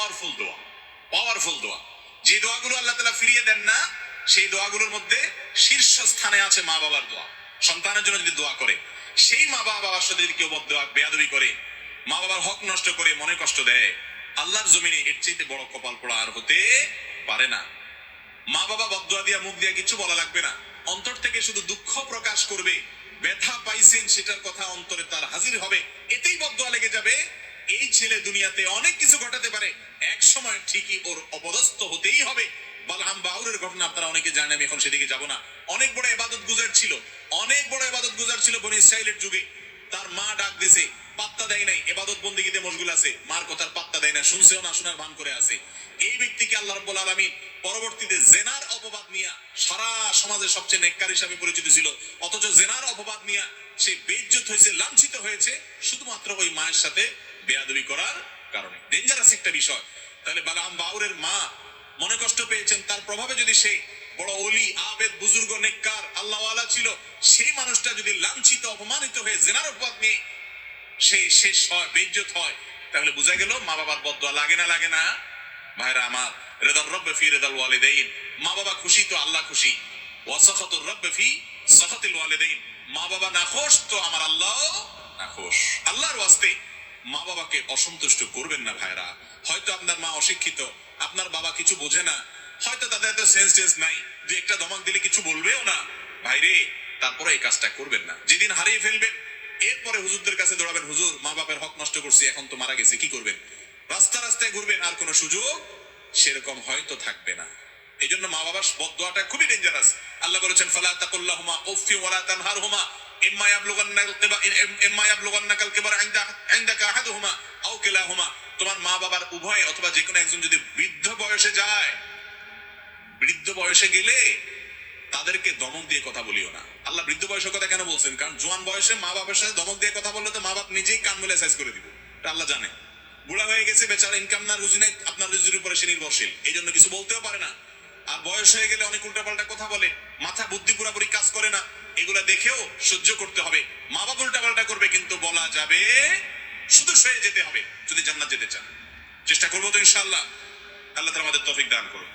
Powerful দোয়া, powerful দোয়া। যে দোয়াগুলো আল্লাহ তাআলা ফিরিয়ে দেন না, সেই দোয়াগুলোর মধ্যে শীর্ষ স্থানে আছে মা বাবার দোয়া। সন্তানের জন্য যদি দোয়া করে, সেই মা বাবার সাথে যদি কেউ বেয়াদবি করে, মা বাবার হক নষ্ট করে, মনে কষ্ট দেয়, আল্লাহর জমিনে এর চাইতে বড় কপাল পোড়া আর হতে পারে না। মা বাবা বদদোয়া দিয়া মুখ দিয়া কিছু বলা লাগবে না, অন্তর থেকে শুধু দুঃখ প্রকাশ করবে, ব্যথা পাইছেন সেটার কথা অন্তরে তার হাজির হবে, এতেই বদদোয়া লেগে যাবে। এই ছেলে দুনিয়াতে অনেক কিছু ঘটাতে পারে, এক সময় ঠিকই ওর অপদস্থ হতেই হবে। বালহাম বাউরের ঘটনা আপনারা অনেকে জানেন, আমি এখন সেদিকে যাব না। অনেক বড় ইবাদত গুজার ছিল, অনেক বড় ইবাদত গুজার ছিল বনি ইসরাইলের যুগে। তার মা ডাক দিছে, পাত্তা দেয় নাই, ইবাদত বন্দেগীতে মশগুল আছে, মার কথার পাত্তা দেয় না, শুনছেও না, শোনার ভান করে আছে। এই ব্যক্তিকে আল্লাহ রাব্বুল আলামিন পরবর্তীতে জেনার অপবাদ নিয়ে সারা সমাজে সবচেয়ে নেককার হিসাবে পরিচিত ছিল, অথচ জেনার অপবাদ নিয়ে সে বেইজ্জত হয়েছে, লাঞ্ছিত হয়েছে, শুধুমাত্র ওই মায়ের সাথে বেয়াদবি করার কারণে। ডেঞ্জারাস একটা বিষয়। তাহলে বালাম বাউরের মা মনে কষ্ট পেয়েছেন, তার প্রভাবে যদি সে বড় ওলি, আবেদ, বুজুর্গ, নেককার, আল্লাহওয়ালা ছিল, সেই মানুষটা যদি লাঞ্ছিত, অপমানিত হয়ে জেনার অপবাদ নিয়ে সে শেষ হয়, বেইজ্জত হয়, তাহলে বোঝা গেল মা বাবার বদদোয়া লাগে না, লাগে না? ভাইরা আমার, রিদার রব্বি ফি রিদাল ওয়ালিদাইন, মা বাবা খুশি তো আল্লাহ খুশি। ওয়া সাখাতুর রব্বি ফি সাখাতিল ওয়ালিদাইন, মা বাবা নাখোশ তো আমার আল্লাহ নাখোশ। আল্লাহর ওয়াস্তে মা বাবাকে অসন্তুষ্ট করবেন না ভাইরা। হয়তো আপনার মা অশিক্ষিত, আপনার বাবা কিছু বোঝে না, হয়তো তাদের এত সেন্স নাই, যে একটা ধমক দিলে কিছু বলবেও না, ভাইরে তারপরে এই কাজটা করবেন না। যেদিন হারিয়ে ফেলবেন, এরপরে হুজুরদের কাছে দৌড়াবেন, হুজুর মা বাবার হক নষ্ট করছি, এখন তো মারা গেছে, কি করবেন? রাস্তা রাস্তায় ঘুরবেন, আর কোনো সুযোগ সেরকম হয়তো থাকবে না। এই জন্য মা বাবার বদদোয়াটা খুবই ডেঞ্জারাস। আল্লাহ বলেছেন, ফালা তাকুল্লাহুমা উফফি ওয়ালা তানহারহুমা ইম্মা ইয়াবলুগান্নাকাল কিবারা ইনদাকা আহাদুহুমা আও কিলাহুমা। তোমার মা বাবার উভয় অথবা যে কোনো একজন যদি বৃদ্ধ বয়সে যায়, বৃদ্ধ বয়সে গেলে তাদেরকে ধমক দিয়ে কথা বলিও না। আল্লাহ বৃদ্ধ বয়সের কথা কেন বলছেন? কারণ জোয়ান বয়সে মা বাবার সাথে ধমক দিয়ে কথা বললে তো মা বাপ নিজেই কান মেলে সাইজ করে দিব, এটা আল্লাহ জানে। বুড়া হয়ে গেছে বেচারা, ইনকাম না, রুজি নাই, আপনার রুজির উপরে সে নির্ভরশীল, এই জন্য কিছু বলতেও পারে না। আর বয়স হয়ে গেলে অনেক উল্টাপাল্টা কথা বলে, মাথা বুদ্ধি পুরাপুরি কাজ করে না, এগুলা দেখেও সহ্য করতে হবে। মা বাবা উল্টাপাল্টা করবে, কিন্তু বলা যাবে, শুধু সয়ে যেতে হবে যদি জান্নাত যেতে চান। চেষ্টা করবো তো ইনশাআল্লাহ। আল্লাহ তাআলা আমাদের তৌফিক দান করুন।